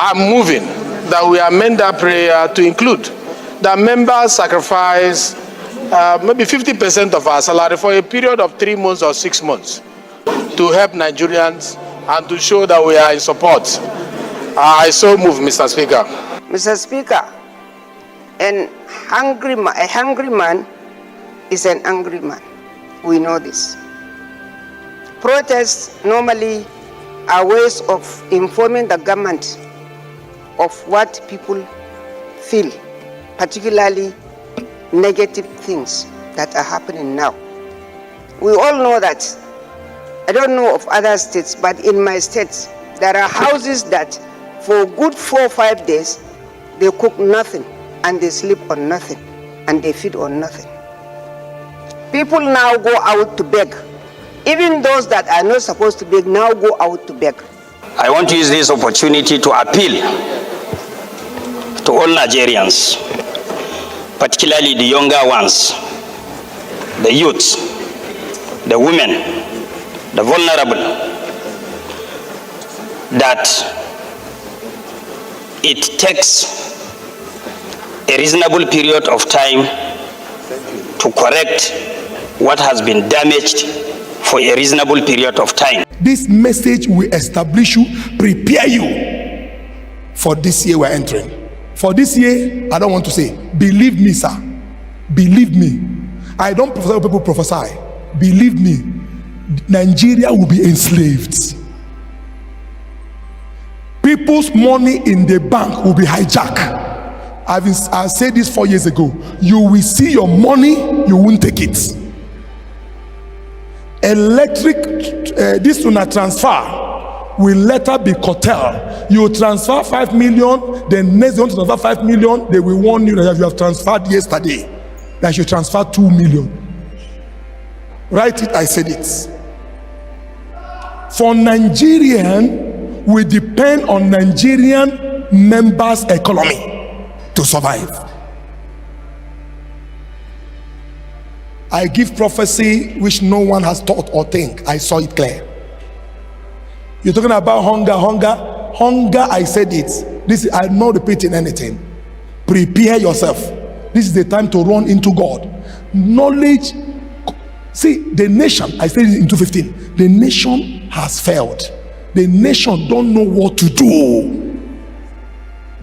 I'm moving that we amend that prayer to include that members sacrifice maybe 50% of our salary for a period of 3 months or 6 months to help Nigerians and to show that we are in support. I so move, Mr. Speaker. Mr. Speaker, a hungry man is an angry man. We know this. Protests normally are ways of informing the government of what people feel, particularly negative things that are happening now. We all know that. I don't know of other states, but in my state, there are houses that for good 4 or 5 days, they cook nothing and they sleep on nothing and they feed on nothing. People now go out to beg. Even those that are not supposed to beg now go out to beg. I want to use this opportunity to appeal to all Nigerians, particularly the younger ones, the youth, the women, the vulnerable, that it takes a reasonable period of time to correct what has been damaged for a reasonable period of time. This message will establish you, prepare you for this year we're entering. For this year, I don't want to say, believe me, sir. Believe me. I don't prophesy when people prophesy. Believe me, Nigeria will be enslaved. People's money in the bank will be hijacked. I said this 4 years ago. You will see your money, you won't take it. Electric, this will not transfer, will later be curtailed. You transfer 5 million, then next you want to transfer 5 million, they will warn you that you have transferred yesterday, that you transfer 2 million. Write it, I said it. For Nigerian, we depend on Nigerian members' economy to survive. I give prophecy which no one has thought or think. I saw it clear. You're talking about hunger. I said it. This I'm not repeating anything. Prepare yourself. This is the time to run into God. Knowledge. See, the nation, I said it in 2015, the nation has failed. The nation don't know what to do.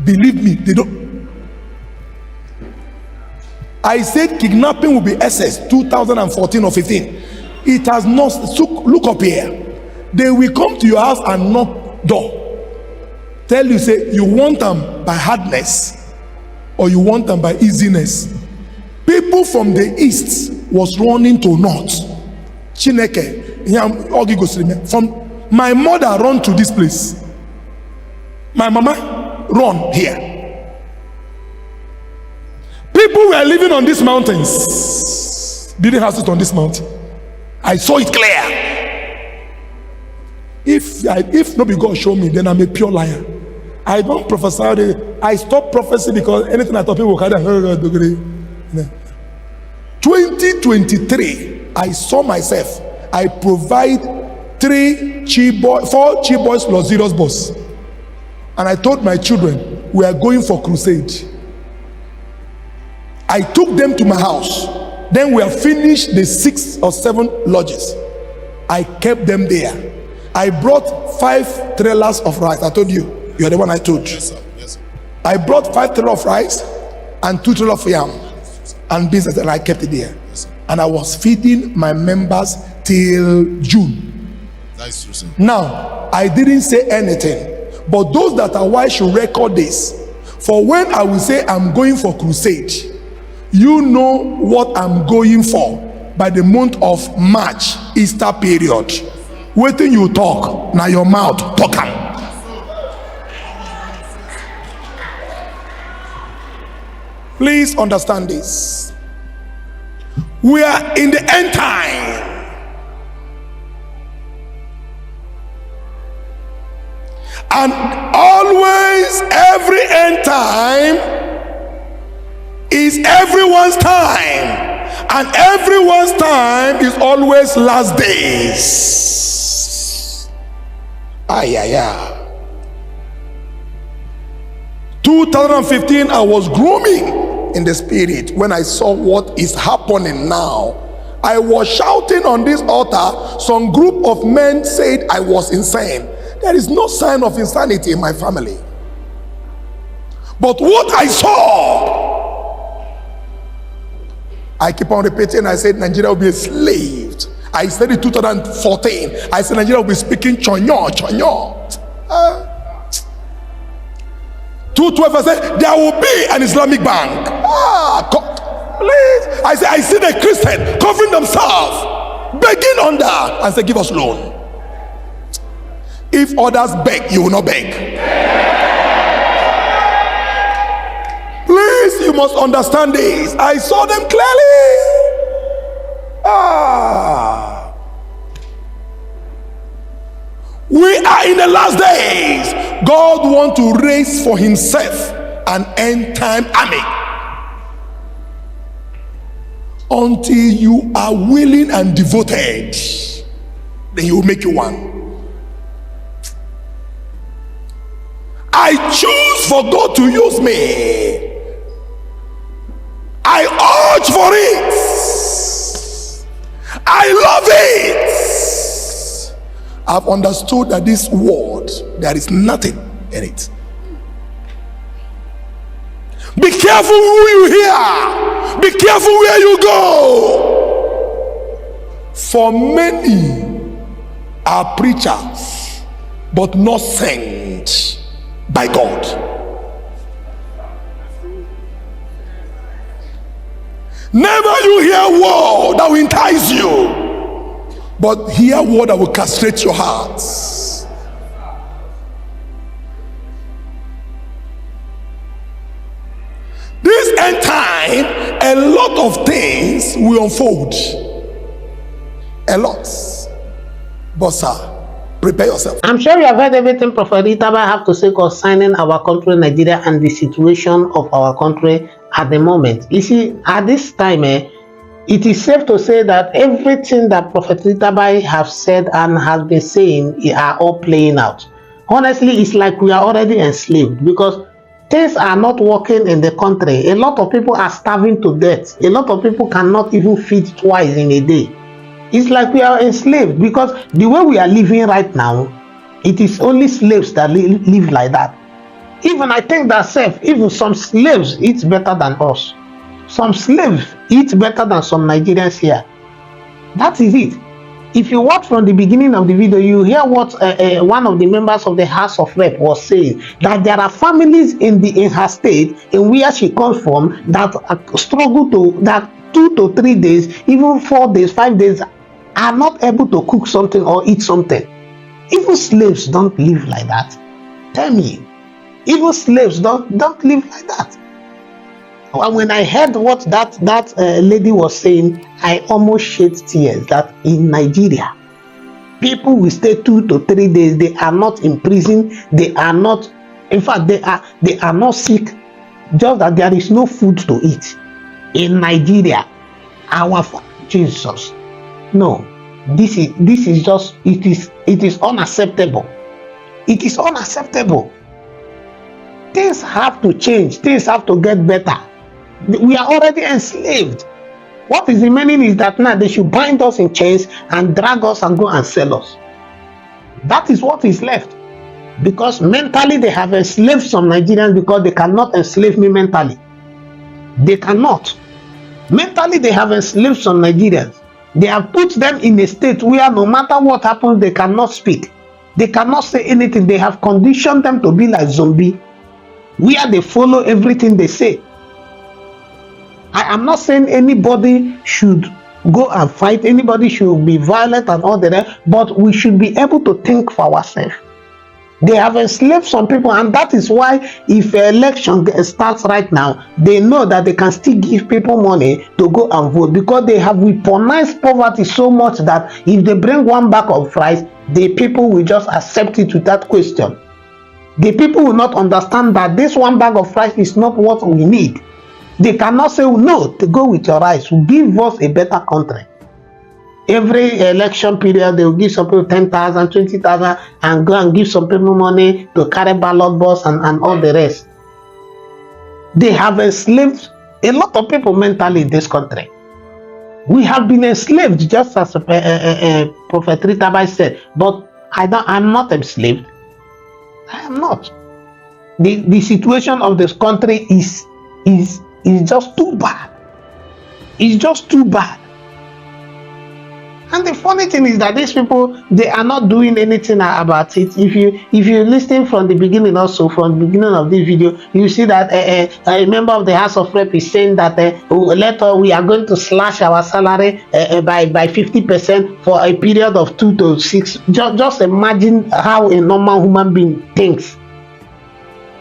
Believe me, they don't. I said kidnapping will be excess 2014 or 15. It has not. Look up here. They will come to your house and knock door. Tell you, say, you want them by hardness or you want them by easiness. People from the east was running to north. Chineke, from my mother run to this place. My mama run here. People were living on these mountains. Didn't have it on this mountain. I saw it clear. If nobody God show me, then I'm a pure liar. I don't prophesy. I stop prophecy because anything I thought people would 2023, I saw myself. I provide 4 cheap boys plus zeros boss. And I told my children, we are going for crusade. I took them to my house. Then we have finished the 6 or 7 lodges. I kept them there. I brought 5 trailers of rice. I told you, you're the one I told. Yes, sir. Yes, sir. I brought 5 trailers of rice and 2 trailers of yam and business, and I kept it there. Yes, and I was feeding my members till June. That's true, sir. Now, I didn't say anything, but those that are wise should record this. For when I will say I'm going for crusade, you know what I'm going for by the month of March, Easter period. Waiting you talk, now your mouth talk am. Please understand this. We are in the end time. And always, every end time is everyone's time. And everyone's time is always last days. 2015, I was grooming in the spirit when I saw what is happening now. I was shouting on this altar. Some group of men said I was insane. There is no sign of insanity in my family. But what I saw, I keep on repeating. I said Nigeria will be enslaved. I said it 2014. I said Nigeria will be speaking chonyo, chonyo. 212, I said there will be an Islamic bank. Please. I said I see the Christian covering themselves, begging under, and say give us loan. If others beg, you will not beg. Please, you must understand this. I saw them clearly. We are in the last days. God wants to raise for himself an end time army. Until you are willing and devoted, then he will make you one. I choose for God to use me. I urge for it. I love it. I've understood that this word, there is nothing in it. Be careful who you hear. Be careful where you go. For many are preachers, but not sent by God. Never you hear word that will entice you, but hear word that will castrate your hearts. This end time, a lot of things will unfold. A lot. But sir, prepare yourself. I'm sure you have heard everything Prophet Ritabbi have to say concerning our country, Nigeria, and the situation of our country at the moment. You see, at this time, it is safe to say that everything that Prophet Ritabbi have said and has been saying are all playing out. Honestly, it's like we are already enslaved because things are not working in the country. A lot of people are starving to death. A lot of people cannot even feed twice in a day. It's like we are enslaved because the way we are living right now, it is only slaves that live like that. Even I think that even some slaves eat better than us. Some slaves eat better than some Nigerians here. That is it. If you watch from the beginning of the video, you hear what one of the members of the House of Rep was saying, that there are families in her state, in where she comes from, that struggle that 2 to 3 days, even 4 days, 5 days, are not able to cook something or eat something. Even slaves don't live like that. Tell me, even slaves don't live like that. And when I heard what that lady was saying, I almost shed tears. That in Nigeria, people will stay 2 to 3 days. They are not in prison. They are not. In fact, they are not sick. Just that there is no food to eat in Nigeria. Jesus. No, this is just it is unacceptable. It is unacceptable. Things have to change. Things have to get better. We are already enslaved. What is remaining is that now they should bind us in chains and drag us and go and sell us. That is what is left. Because mentally they have enslaved some Nigerians because they cannot enslave me mentally. They cannot. Mentally they have enslaved some Nigerians. They have put them in a state where no matter what happens, they cannot speak. They cannot say anything. They have conditioned them to be like zombies, where they follow everything they say. I am not saying anybody should go and fight, anybody should be violent and all that, but we should be able to think for ourselves. They have enslaved some people, and that is why if an election starts right now, they know that they can still give people money to go and vote, because they have weaponized poverty so much that if they bring 1 bag of rice, the people will just accept it without question. The people will not understand that this 1 bag of rice is not what we need. They cannot say no to go with your rice. Give us a better country. Every election period, they will give some people 10,000, 20,000, and go and give some people money to carry ballot box and all the rest. They have enslaved a lot of people mentally in this country. We have been enslaved, just as Prophet Ritabbi said. But I'm not enslaved. I am not. The situation of this country is just too bad. It's just too bad. And the funny thing is that these people, they are not doing anything about it. If you listen from the beginning, also from the beginning of this video, you see that a member of the House of Rep is saying that we are going to slash our salary by 50% for a period of 2 to 6. Just imagine how a normal human being thinks.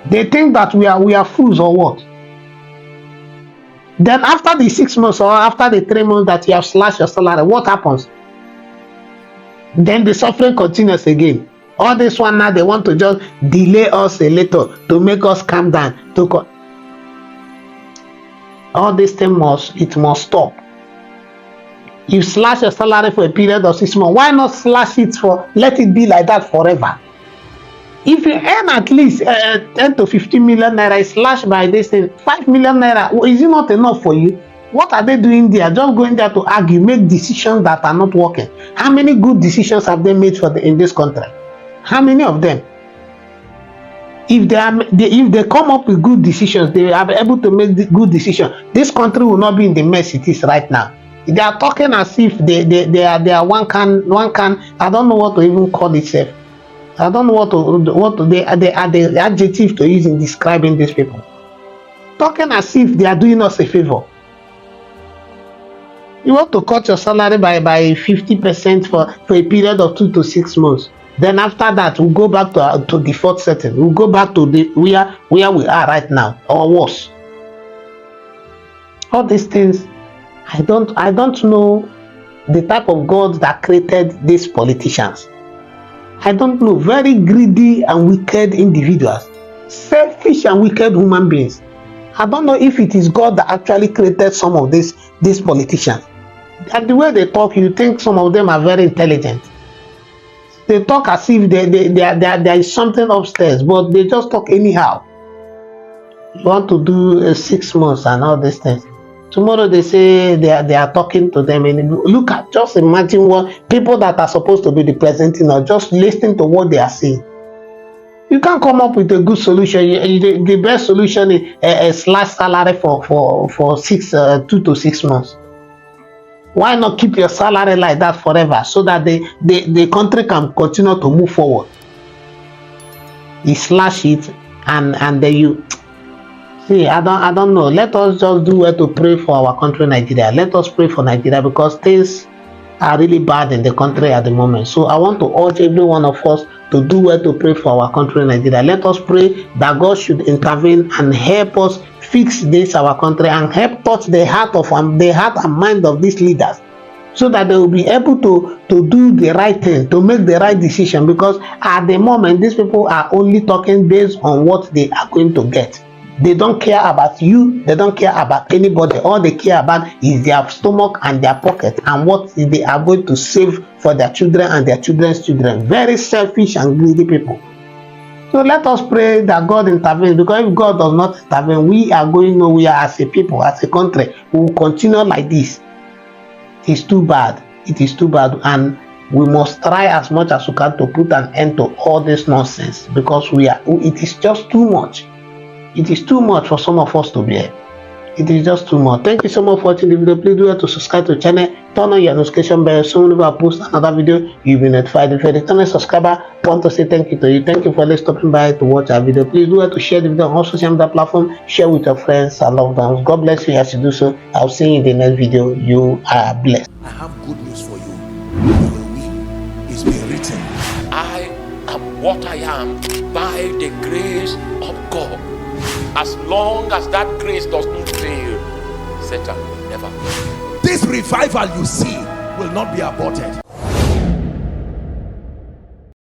They think that we are fools or what? Then after the 6 months or after the 3 months that you have slashed your salary, what happens? Then the suffering continues again. All this one now, they want to just delay us a little to make us calm down. All this thing must stop. You slash your salary for a period of 6 months. Why not slash it let it be like that forever? If you earn at least 10 to 15 million naira, slash by this thing, 5 million naira, is it not enough for you? What are they doing there? Just going there to argue, make decisions that are not working. How many good decisions have they made in this country? How many of them? If they come up with good decisions, they are able to make good decisions. This country will not be in the mess it is right now. They are talking as if they are one can. I don't know what to even call itself. I don't know they are the adjective to use in describing these people. Talking as if they are doing us a favor. You want to cut your salary by 50% for a period of 2 to 6 months. Then after that, we'll go back to default setting. We'll go back to where we are right now, or worse. All these things, I don't know the type of God that created these politicians. I don't know. Very greedy and wicked individuals, selfish and wicked human beings. I don't know if it is God that actually created some of these politicians. And the way they talk, you think some of them are very intelligent. They talk as if there is something upstairs, but they just talk anyhow. You want to do 6 months and all these things. Tomorrow they say they are talking to them, and look at, just imagine what people that are supposed to be representing or just listening to what they are saying. You can't come up with a good solution. The best solution is a slash salary for 2 to 6 months. Why not keep your salary like that forever, so that the country can continue to move forward? You slash it and then you see. I don't know. Let us just do well to pray for our country, Nigeria. Let us pray for Nigeria, because things are really bad in the country at the moment. So I want to urge every one of us to do well to pray for our country, Nigeria. Let us pray that God should intervene and help us fix this, our country, and help touch the heart and mind of these leaders, so that they will be able to do the right thing, to make the right decision. Because at the moment, these people are only talking based on what they are going to get. They don't care about you. They don't care about anybody. All they care about is their stomach and their pocket, and what they are going to save for their children and their children's children. Very selfish and greedy people. So let us pray that God intervenes, because if God does not intervene, we are going nowhere as a people, as a country. We will continue like this. It is too bad. It is too bad, and we must try as much as we can to put an end to all this nonsense, because it is just too much. It is too much for some of us to bear. It is just too much. Thank you so much for watching the video. Please do well to subscribe to the channel. Turn on your notification bell, so whenever I post another video, you'll be notified. If you're a returning subscriber, I want to say thank you to you. Thank you for stopping by to watch our video. Please do well to share the video on all social media platforms. Share with your friends and loved ones. God bless you as you do so. I'll see you in the next video. You are blessed. I have good news for you. You will win. It's been written. I am what I am by the grace of God. As long as that grace does not fail, Satan will never fail. This revival you see will not be aborted.